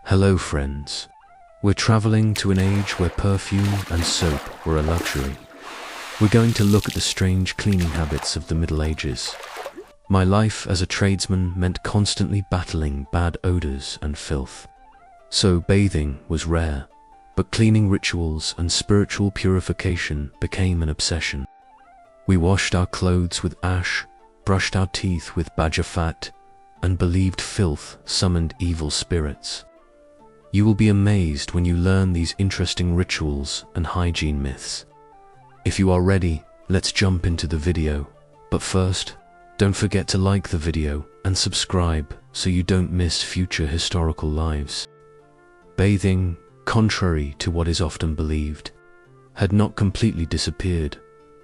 Hello friends. We're traveling to an age where perfume and soap were a luxury. We're going to look at the strange cleaning habits of the Middle Ages. My life as a tradesman meant constantly battling bad odors and filth. So bathing was rare, but cleaning rituals and spiritual purification became an obsession. We washed our clothes with ash, brushed our teeth with badger fat, and believed filth summoned evil spirits. You will be amazed when you learn these interesting rituals and hygiene myths. If you are ready, let's jump into the video. But first, don't forget to like the video and subscribe so you don't miss future historical lives. Bathing, contrary to what is often believed, had not completely disappeared,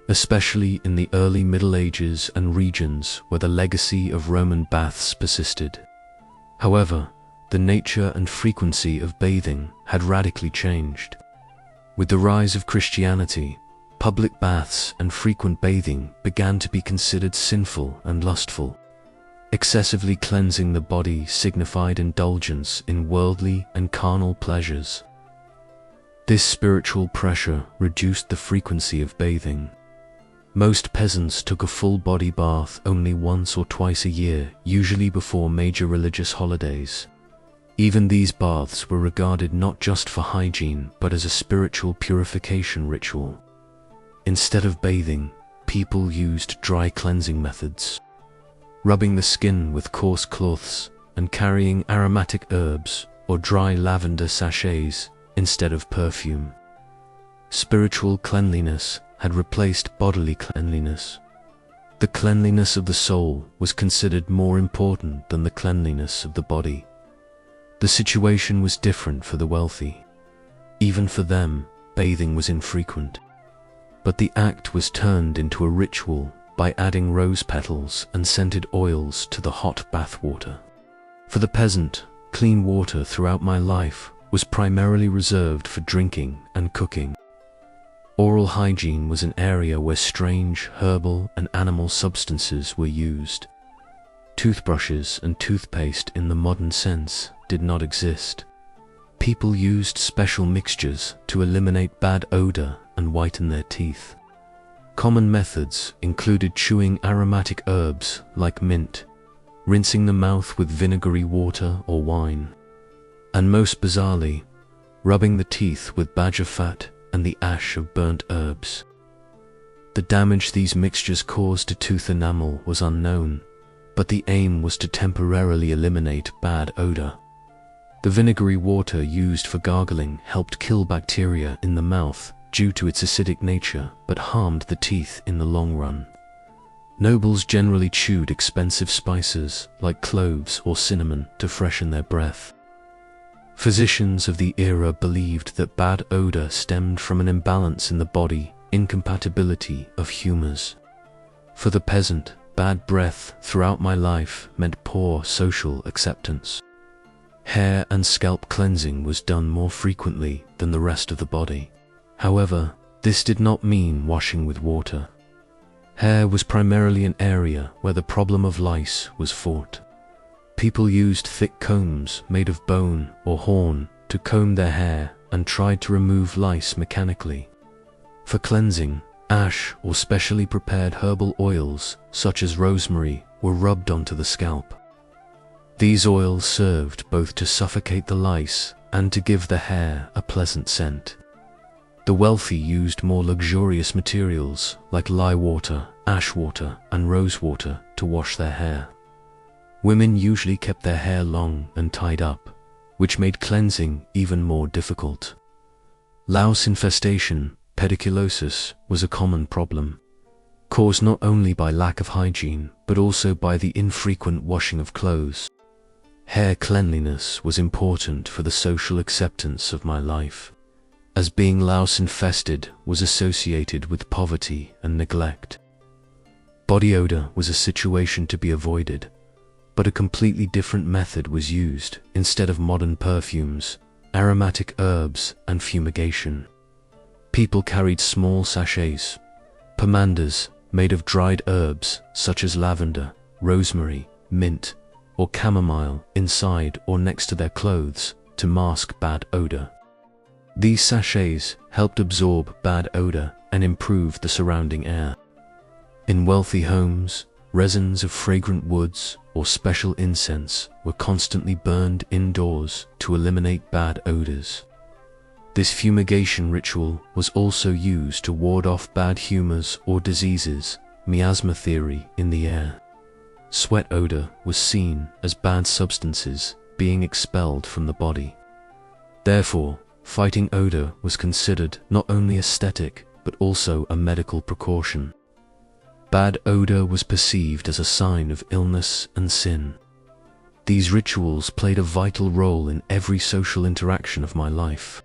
especially in the early Middle Ages and regions where the legacy of Roman baths persisted. However, the nature and frequency of bathing had radically changed. With the rise of Christianity, public baths and frequent bathing began to be considered sinful and lustful. Excessively cleansing the body signified indulgence in worldly and carnal pleasures. This spiritual pressure reduced the frequency of bathing. Most peasants took a full body bath only once or twice a year, usually before major religious holidays. Even these baths were regarded not just for hygiene but as a spiritual purification ritual. Instead of bathing, people used dry cleansing methods, rubbing the skin with coarse cloths and carrying aromatic herbs or dry lavender sachets instead of perfume. Spiritual cleanliness had replaced bodily cleanliness. The cleanliness of the soul was considered more important than the cleanliness of the body. The situation was different for the wealthy. Even for them, bathing was infrequent. But the act was turned into a ritual by adding rose petals and scented oils to the hot bath water. For the peasant, clean water throughout my life was primarily reserved for drinking and cooking. Oral hygiene was an area where strange herbal and animal substances were used. Toothbrushes and toothpaste in the modern sense did not exist. People used special mixtures to eliminate bad odor and whiten their teeth. Common methods included chewing aromatic herbs like mint, rinsing the mouth with vinegary water or wine, and most bizarrely, rubbing the teeth with badger fat and the ash of burnt herbs. The damage these mixtures caused to tooth enamel was unknown, but the aim was to temporarily eliminate bad odor. The vinegary water used for gargling helped kill bacteria in the mouth due to its acidic nature, but harmed the teeth in the long run. Nobles generally chewed expensive spices like cloves or cinnamon to freshen their breath. Physicians of the era believed that bad odor stemmed from an imbalance in the body, incompatibility of humors. For the peasant, bad breath throughout my life meant poor social acceptance. Hair and scalp cleansing was done more frequently than the rest of the body. However, this did not mean washing with water. Hair was primarily an area where the problem of lice was fought. People used thick combs made of bone or horn to comb their hair and tried to remove lice mechanically. For cleansing, ash or specially prepared herbal oils such as rosemary were rubbed onto the scalp. These oils served both to suffocate the lice and to give the hair a pleasant scent. The wealthy used more luxurious materials like lye water, ash water, and rose water to wash their hair. Women usually kept their hair long and tied up, which made cleansing even more difficult. Louse infestation, pediculosis, was a common problem, caused not only by lack of hygiene but also by the infrequent washing of clothes. Hair cleanliness was important for the social acceptance of my life, as being louse-infested was associated with poverty and neglect. Body odor was a situation to be avoided, but a completely different method was used instead of modern perfumes, aromatic herbs, and fumigation. People carried small sachets, pomandas made of dried herbs such as lavender, rosemary, mint, or chamomile inside or next to their clothes to mask bad odor. These sachets helped absorb bad odor and improve the surrounding air. In wealthy homes, resins of fragrant woods or special incense were constantly burned indoors to eliminate bad odors. This fumigation ritual was also used to ward off bad humors or diseases, miasma theory, in the air. Sweat odor was seen as bad substances being expelled from the body. Therefore, fighting odor was considered not only aesthetic but also a medical precaution. Bad odor was perceived as a sign of illness and sin. These rituals played a vital role in every social interaction of my life.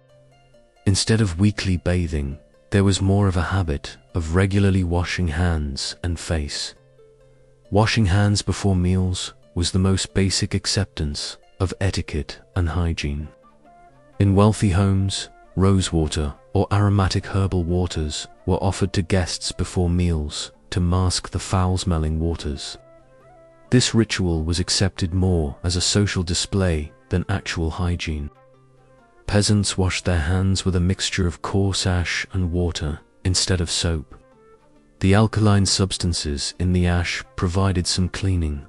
Instead of weekly bathing, there was more of a habit of regularly washing hands and face. Washing hands before meals was the most basic acceptance of etiquette and hygiene. In wealthy homes, rosewater or aromatic herbal waters were offered to guests before meals to mask the foul-smelling waters. This ritual was accepted more as a social display than actual hygiene. Peasants washed their hands with a mixture of coarse ash and water instead of soap. The alkaline substances in the ash provided some cleaning.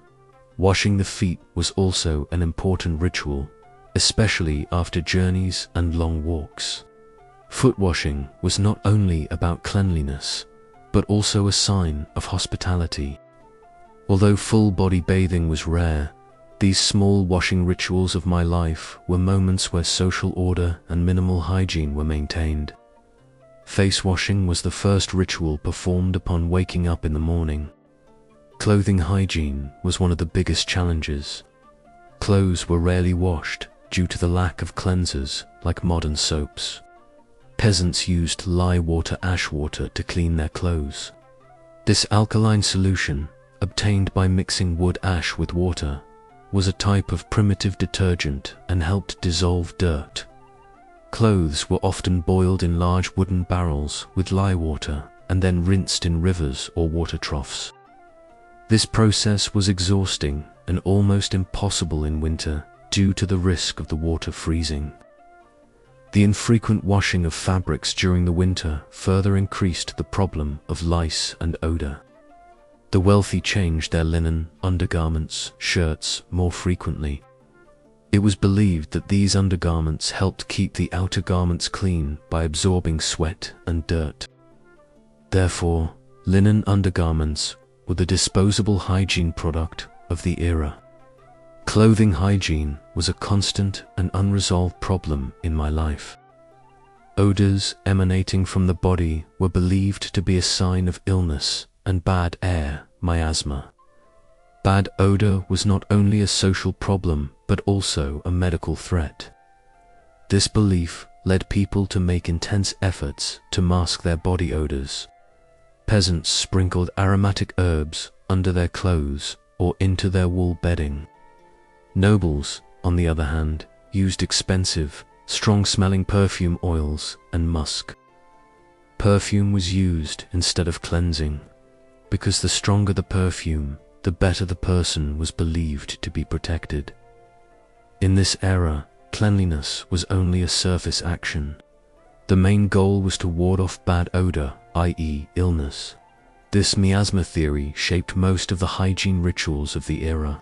Washing the feet was also an important ritual, especially after journeys and long walks. Foot washing was not only about cleanliness, but also a sign of hospitality. Although full-body bathing was rare, these small washing rituals of my life were moments where social order and minimal hygiene were maintained. Face washing was the first ritual performed upon waking up in the morning. Clothing hygiene was one of the biggest challenges. Clothes were rarely washed due to the lack of cleansers like modern soaps. Peasants used lye water ash water to clean their clothes. This alkaline solution, obtained by mixing wood ash with water, was a type of primitive detergent and helped dissolve dirt. Clothes were often boiled in large wooden barrels with lye water and then rinsed in rivers or water troughs. This process was exhausting and almost impossible in winter due to the risk of the water freezing. The infrequent washing of fabrics during the winter further increased the problem of lice and odor. The wealthy changed their linen, undergarments, shirts more frequently. It was believed that these undergarments helped keep the outer garments clean by absorbing sweat and dirt. Therefore, linen undergarments were the disposable hygiene product of the era. Clothing hygiene was a constant and unresolved problem in my life. Odors emanating from the body were believed to be a sign of illness and bad air, miasma. Bad odor was not only a social problem but also a medical threat. This belief led people to make intense efforts to mask their body odors. Peasants sprinkled aromatic herbs under their clothes or into their wool bedding. Nobles, on the other hand, used expensive, strong-smelling perfume oils and musk. Perfume was used instead of cleansing, because the stronger the perfume, the better the person was believed to be protected. In this era, cleanliness was only a surface action. The main goal was to ward off bad odor, i.e. illness. This miasma theory shaped most of the hygiene rituals of the era.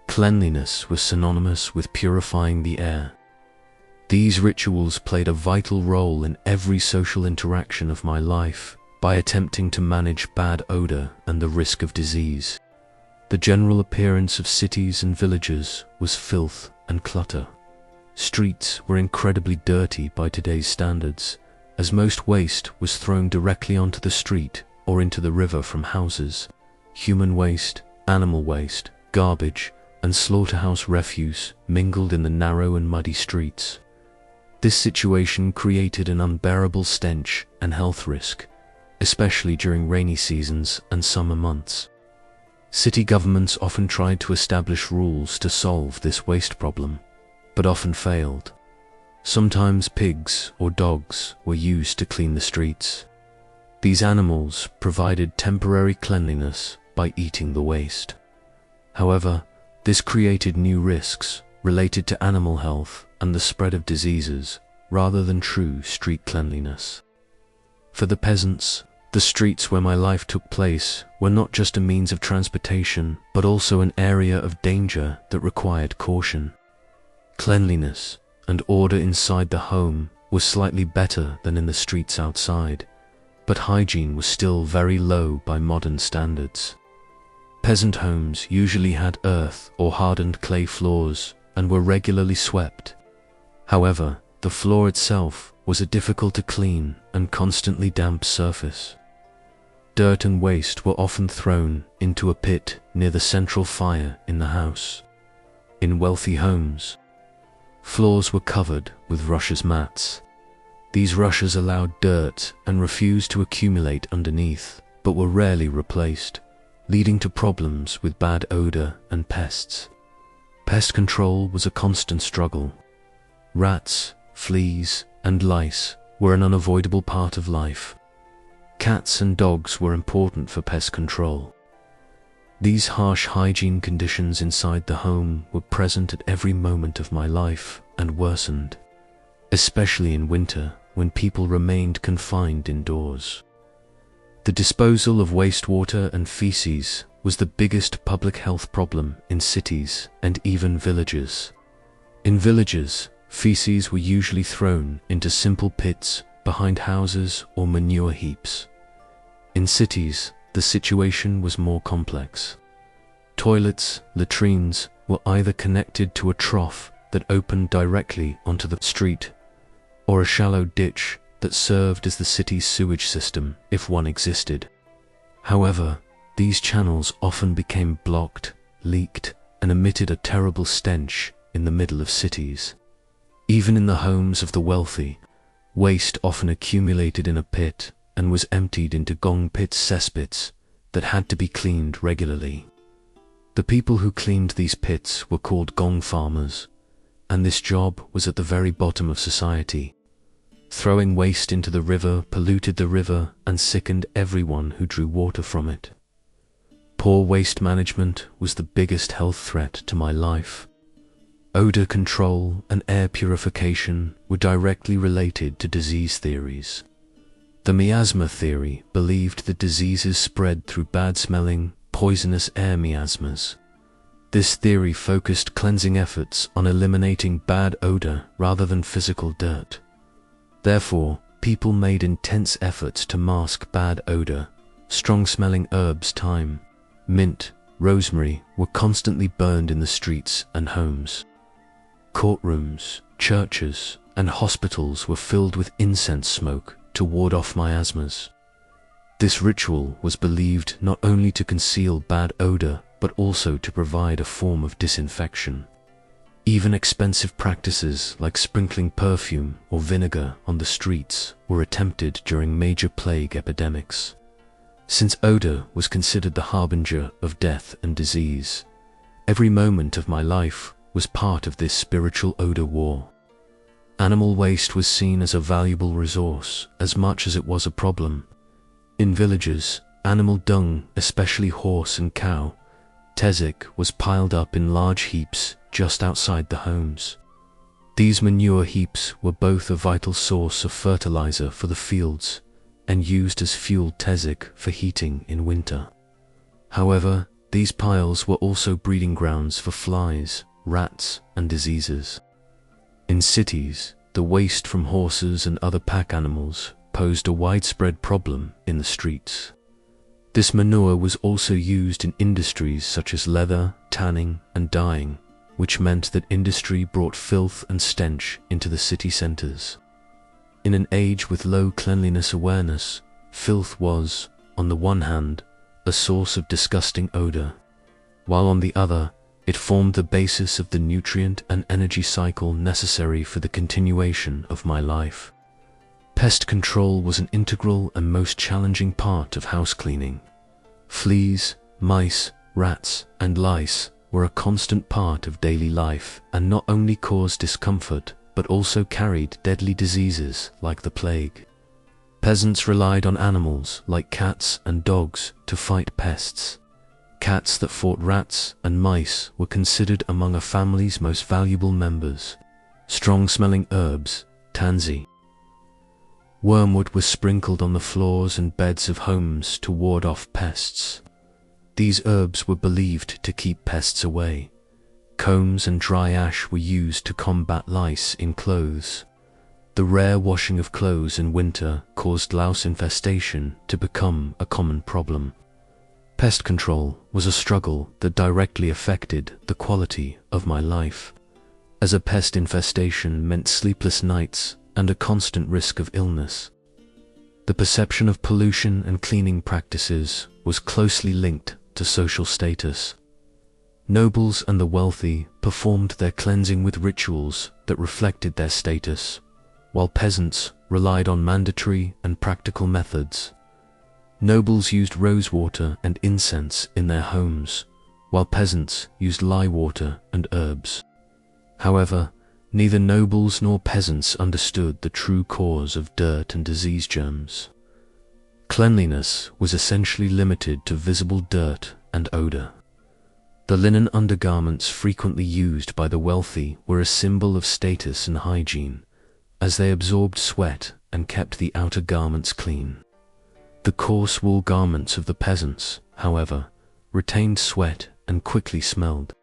Cleanliness was synonymous with purifying the air. These rituals played a vital role in every social interaction of my life by attempting to manage bad odor and the risk of disease. The general appearance of cities and villages was filth and clutter. Streets were incredibly dirty by today's standards, as most waste was thrown directly onto the street or into the river from houses. Human waste, animal waste, garbage, and slaughterhouse refuse mingled in the narrow and muddy streets. This situation created an unbearable stench and health risk, especially during rainy seasons and summer months. City governments often tried to establish rules to solve this waste problem, but often failed. Sometimes pigs or dogs were used to clean the streets. These animals provided temporary cleanliness by eating the waste. However, this created new risks related to animal health and the spread of diseases, rather than true street cleanliness. For the peasants, the streets where my life took place were not just a means of transportation, but also an area of danger that required caution. Cleanliness and order inside the home was slightly better than in the streets outside, but hygiene was still very low by modern standards. Peasant homes usually had earth or hardened clay floors and were regularly swept. However, the floor itself was a difficult to clean and constantly damp surface. Dirt and waste were often thrown into a pit near the central fire in the house. In wealthy homes, floors were covered with rushes mats. These rushes allowed dirt and refuse to accumulate underneath, but were rarely replaced, leading to problems with bad odor and pests. Pest control was a constant struggle. Rats, fleas, and lice were an unavoidable part of life. Cats and dogs were important for pest control. These harsh hygiene conditions inside the home were present at every moment of my life and worsened, especially in winter when people remained confined indoors. The disposal of wastewater and feces was the biggest public health problem in cities and even villages. In villages, feces were usually thrown into simple pits behind houses or manure heaps. In cities, the situation was more complex. Toilets, latrines were either connected to a trough that opened directly onto the street, or a shallow ditch that served as the city's sewage system if one existed. However, these channels often became blocked, leaked, and emitted a terrible stench in the middle of cities. Even in the homes of the wealthy, waste often accumulated in a pit and was emptied into gong pit cesspits that had to be cleaned regularly. The people who cleaned these pits were called gong farmers, and this job was at the very bottom of society. Throwing waste into the river polluted the river and sickened everyone who drew water from it. Poor waste management was the biggest health threat to my life. Odor control and air purification were directly related to disease theories. The miasma theory believed that diseases spread through bad-smelling, poisonous air miasmas. This theory focused cleansing efforts on eliminating bad odor rather than physical dirt. Therefore, people made intense efforts to mask bad odor. Strong-smelling herbs, thyme, mint, rosemary were constantly burned in the streets and homes. Courtrooms, churches, and hospitals were filled with incense smoke to ward off miasmas. This ritual was believed not only to conceal bad odor, but also to provide a form of disinfection. Even expensive practices like sprinkling perfume or vinegar on the streets were attempted during major plague epidemics. Since odor was considered the harbinger of death and disease, every moment of my life was part of this spiritual odor war. Animal waste was seen as a valuable resource as much as it was a problem. In villages, animal dung, especially horse and cow, tezek, was piled up in large heaps just outside the homes. These manure heaps were both a vital source of fertilizer for the fields and used as fuel tezek for heating in winter. However, these piles were also breeding grounds for flies, rats, and diseases. In cities, the waste from horses and other pack animals posed a widespread problem in the streets. This manure was also used in industries such as leather, tanning, and dyeing, which meant that industry brought filth and stench into the city centers. In an age with low cleanliness awareness, filth was, on the one hand, a source of disgusting odor, while on the other, it formed the basis of the nutrient and energy cycle necessary for the continuation of my life. Pest control was an integral and most challenging part of house cleaning. Fleas, mice, rats, and lice were a constant part of daily life and not only caused discomfort, but also carried deadly diseases like the plague. Peasants relied on animals like cats and dogs to fight pests. Cats that fought rats and mice were considered among a family's most valuable members. Strong-smelling herbs, tansy. Wormwood was sprinkled on the floors and beds of homes to ward off pests. These herbs were believed to keep pests away. Combs and dry ash were used to combat lice in clothes. The rare washing of clothes in winter caused louse infestation to become a common problem. Pest control was a struggle that directly affected the quality of my life, as a pest infestation meant sleepless nights and a constant risk of illness. The perception of pollution and cleaning practices was closely linked to social status. Nobles and the wealthy performed their cleansing with rituals that reflected their status, while peasants relied on mandatory and practical methods. Nobles used rosewater and incense in their homes, while peasants used lye water and herbs. However, neither nobles nor peasants understood the true cause of dirt and disease germs. Cleanliness was essentially limited to visible dirt and odor. The linen undergarments frequently used by the wealthy were a symbol of status and hygiene, as they absorbed sweat and kept the outer garments clean. The coarse wool garments of the peasants, however, retained sweat and quickly smelled.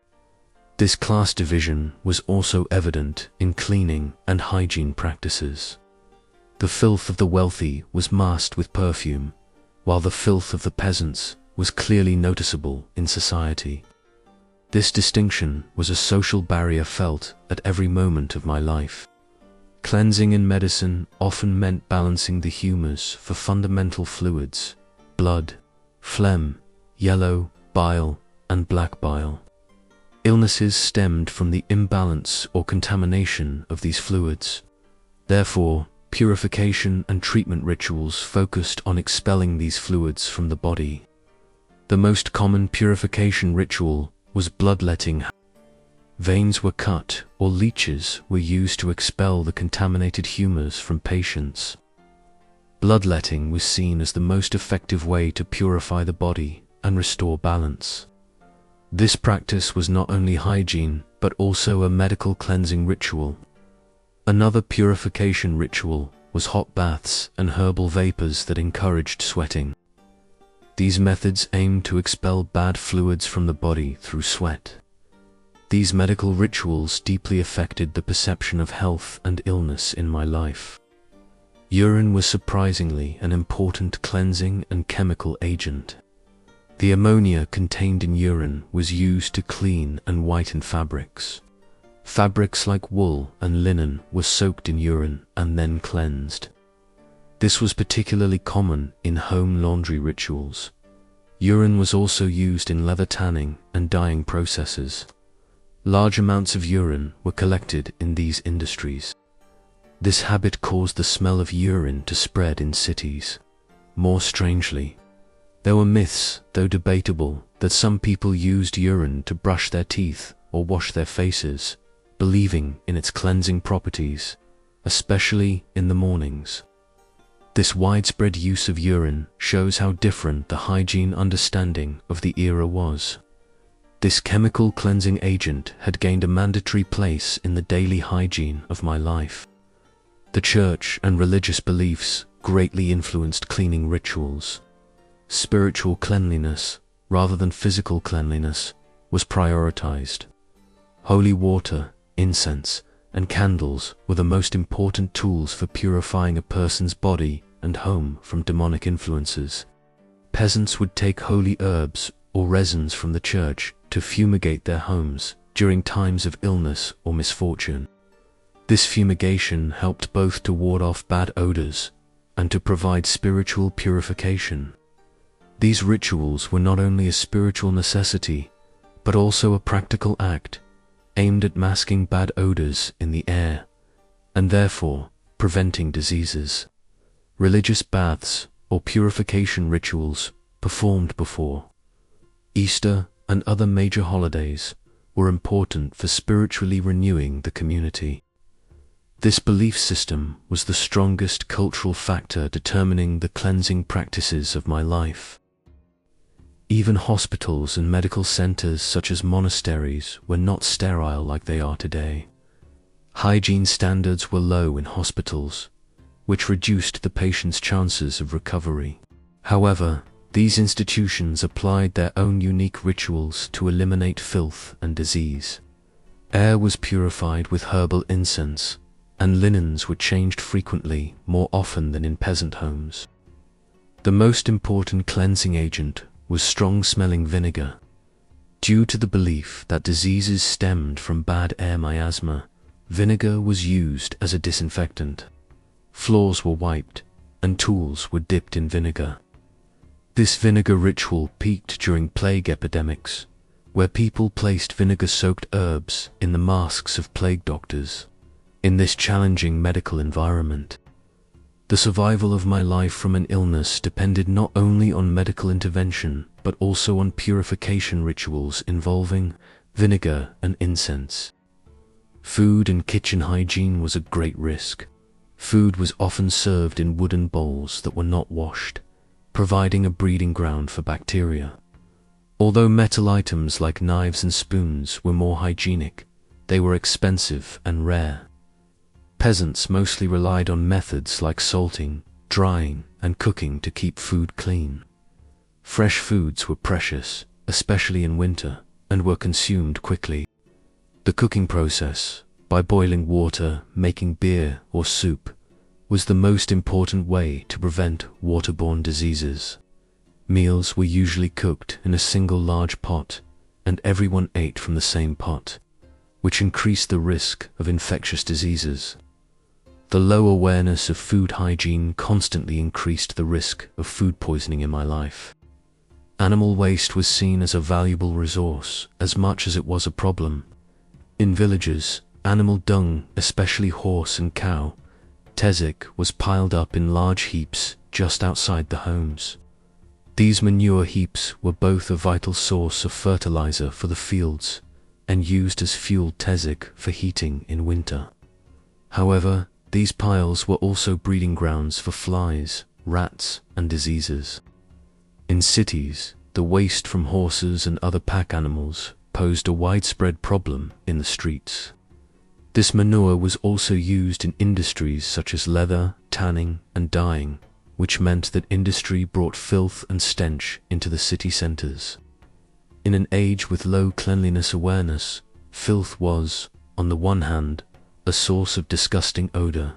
This class division was also evident in cleaning and hygiene practices. The filth of the wealthy was masked with perfume, while the filth of the peasants was clearly noticeable in society. This distinction was a social barrier felt at every moment of my life. Cleansing in medicine often meant balancing the humors for fundamental fluids: blood, phlegm, yellow bile, and black bile. Illnesses stemmed from the imbalance or contamination of these fluids. Therefore, purification and treatment rituals focused on expelling these fluids from the body. The most common purification ritual was bloodletting. Veins were cut or leeches were used to expel the contaminated humors from patients. Bloodletting was seen as the most effective way to purify the body and restore balance. This practice was not only hygiene, but also a medical cleansing ritual. Another purification ritual was hot baths and herbal vapors that encouraged sweating. These methods aimed to expel bad fluids from the body through sweat. These medical rituals deeply affected the perception of health and illness in my life. Urine was surprisingly an important cleansing and chemical agent. The ammonia contained in urine was used to clean and whiten fabrics. Fabrics like wool and linen were soaked in urine and then cleansed. This was particularly common in home laundry rituals. Urine was also used in leather tanning and dyeing processes. Large amounts of urine were collected in these industries. This habit caused the smell of urine to spread in cities. More strangely, there were myths, though debatable, that some people used urine to brush their teeth or wash their faces, believing in its cleansing properties, especially in the mornings. This widespread use of urine shows how different the hygiene understanding of the era was. This chemical cleansing agent had gained a mandatory place in the daily hygiene of my life. The church and religious beliefs greatly influenced cleaning rituals. Spiritual cleanliness, rather than physical cleanliness, was prioritized. Holy water, incense, and candles were the most important tools for purifying a person's body and home from demonic influences. Peasants would take holy herbs or resins from the church to fumigate their homes during times of illness or misfortune. This fumigation helped both to ward off bad odors and to provide spiritual purification. These rituals were not only a spiritual necessity, but also a practical act aimed at masking bad odors in the air, and therefore preventing diseases. Religious baths or purification rituals performed before Easter and other major holidays were important for spiritually renewing the community. This belief system was the strongest cultural factor determining the cleansing practices of my life. Even hospitals and medical centers such as monasteries were not sterile like they are today. Hygiene standards were low in hospitals, which reduced the patient's chances of recovery. However, these institutions applied their own unique rituals to eliminate filth and disease. Air was purified with herbal incense, and linens were changed frequently, more often than in peasant homes. The most important cleansing agent was strong-smelling vinegar. Due to the belief that diseases stemmed from bad air miasma, vinegar was used as a disinfectant. Floors were wiped, and tools were dipped in vinegar. This vinegar ritual peaked during plague epidemics, where people placed vinegar-soaked herbs in the masks of plague doctors. In this challenging medical environment, the survival of my life from an illness depended not only on medical intervention, but also on purification rituals involving vinegar and incense. Food and kitchen hygiene was a great risk. Food was often served in wooden bowls that were not washed, providing a breeding ground for bacteria. Although metal items like knives and spoons were more hygienic, they were expensive and rare. Peasants mostly relied on methods like salting, drying, and cooking to keep food clean. Fresh foods were precious, especially in winter, and were consumed quickly. The cooking process, by boiling water, making beer or soup, was the most important way to prevent waterborne diseases. Meals were usually cooked in a single large pot, and everyone ate from the same pot, which increased the risk of infectious diseases. The low awareness of food hygiene constantly increased the risk of food poisoning in my life. Animal waste was seen as a valuable resource as much as it was a problem. In villages, animal dung, especially horse and cow, tezek, was piled up in large heaps just outside the homes. These manure heaps were both a vital source of fertilizer for the fields and used as fuel tezek for heating in winter. However, these piles were also breeding grounds for flies, rats, and diseases. In cities, the waste from horses and other pack animals posed a widespread problem in the streets. This manure was also used in industries such as leather, tanning, and dyeing, which meant that industry brought filth and stench into the city centers. In an age with low cleanliness awareness, filth was, on the one hand, a source of disgusting odor,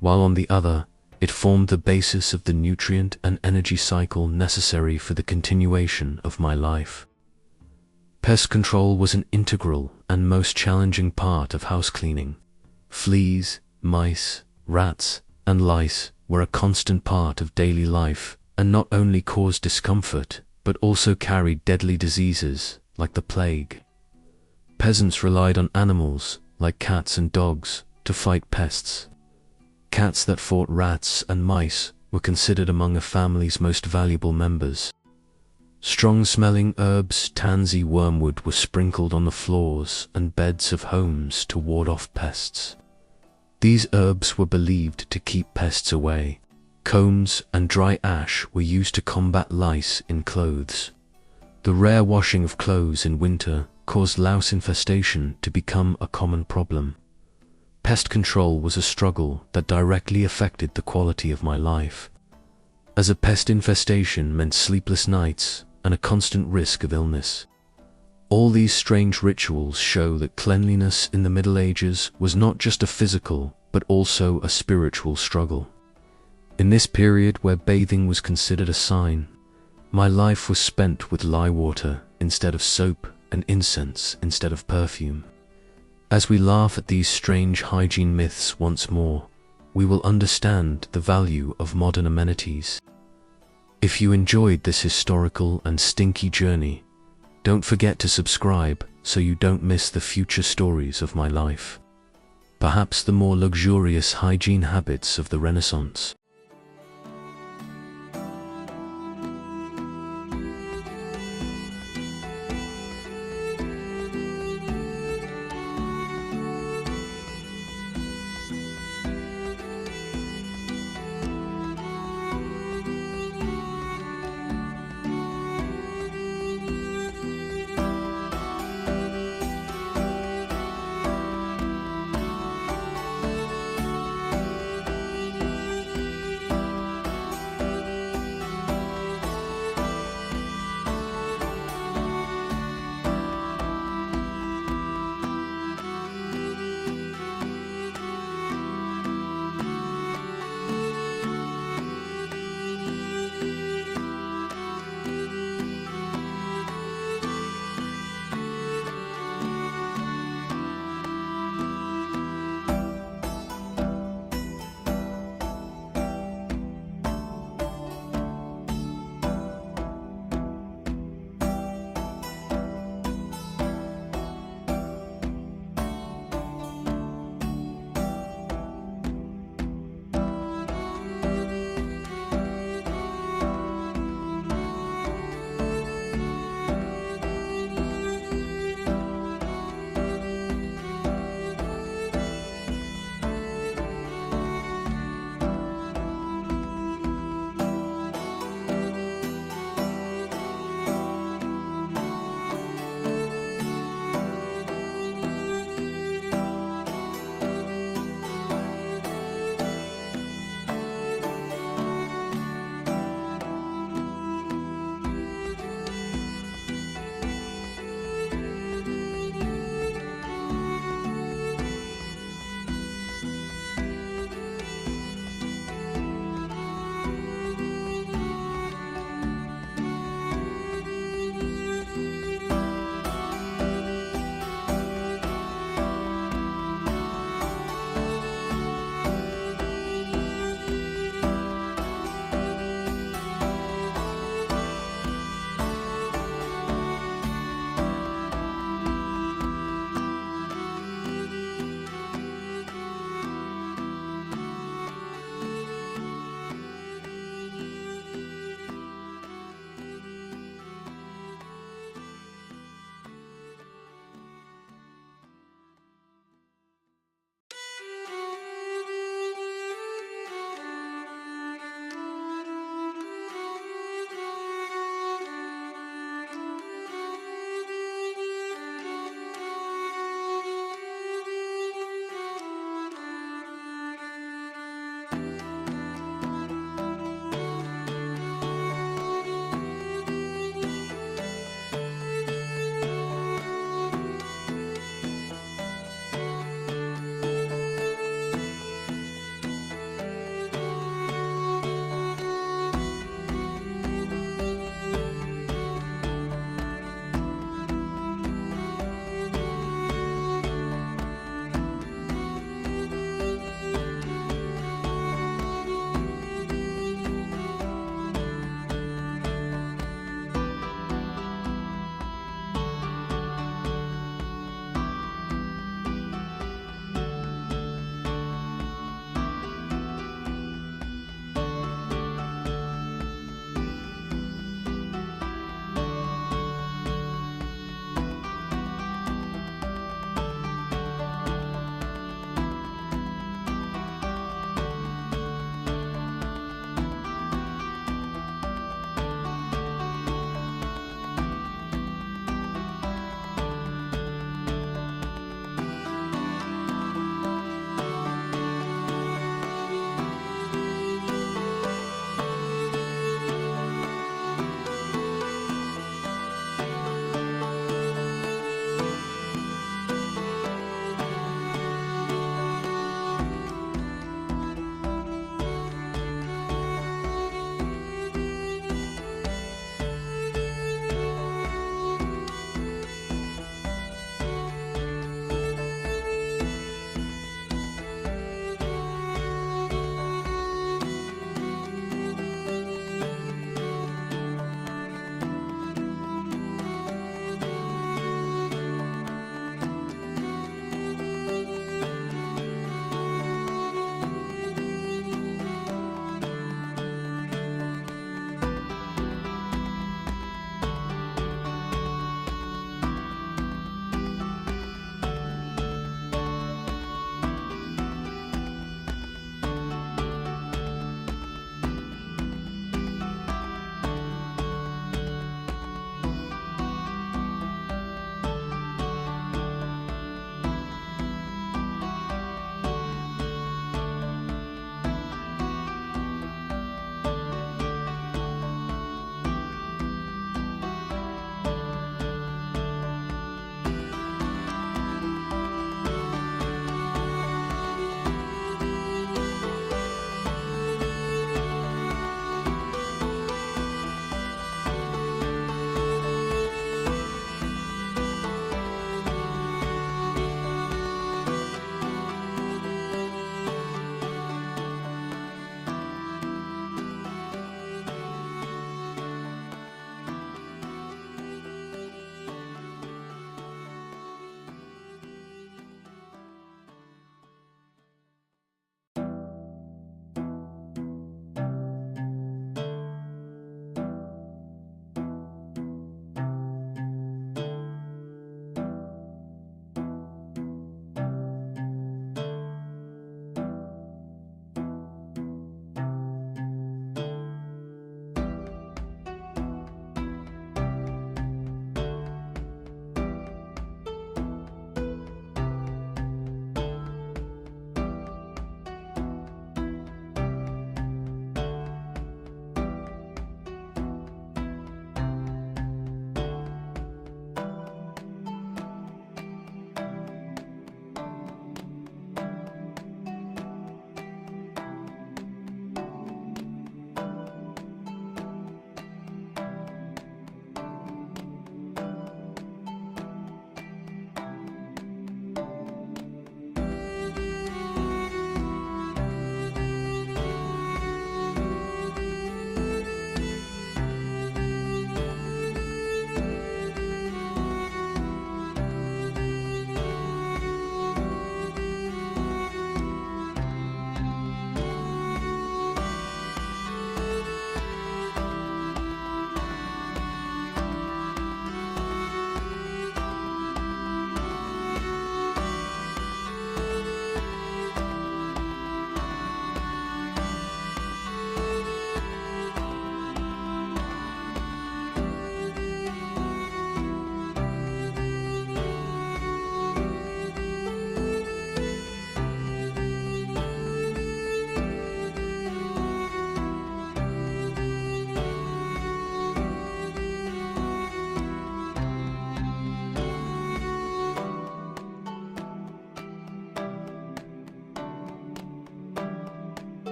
while on the other, it formed the basis of the nutrient and energy cycle necessary for the continuation of my life. Pest control was an integral and most challenging part of house cleaning. Fleas, mice, rats, and lice were a constant part of daily life and not only caused discomfort, but also carried deadly diseases like the plague. Peasants relied on animals like cats and dogs to fight pests. Cats that fought rats and mice were considered among a family's most valuable members. Strong-smelling herbs, tansy, wormwood were sprinkled on the floors and beds of homes to ward off pests. These herbs were believed to keep pests away. Combs and dry ash were used to combat lice in clothes. The rare washing of clothes in winter caused louse infestation to become a common problem. Pest control was a struggle that directly affected the quality of my life, as a pest infestation meant sleepless nights and a constant risk of illness. All these strange rituals show that cleanliness in the Middle Ages was not just a physical, but also a spiritual struggle. In this period where bathing was considered a sign, my life was spent with lye water instead of soap and incense instead of perfume. As we laugh at these strange hygiene myths once more, we will understand the value of modern amenities. If you enjoyed this historical and stinky journey, don't forget to subscribe so you don't miss the future stories of my life. Perhaps the more luxurious hygiene habits of the Renaissance.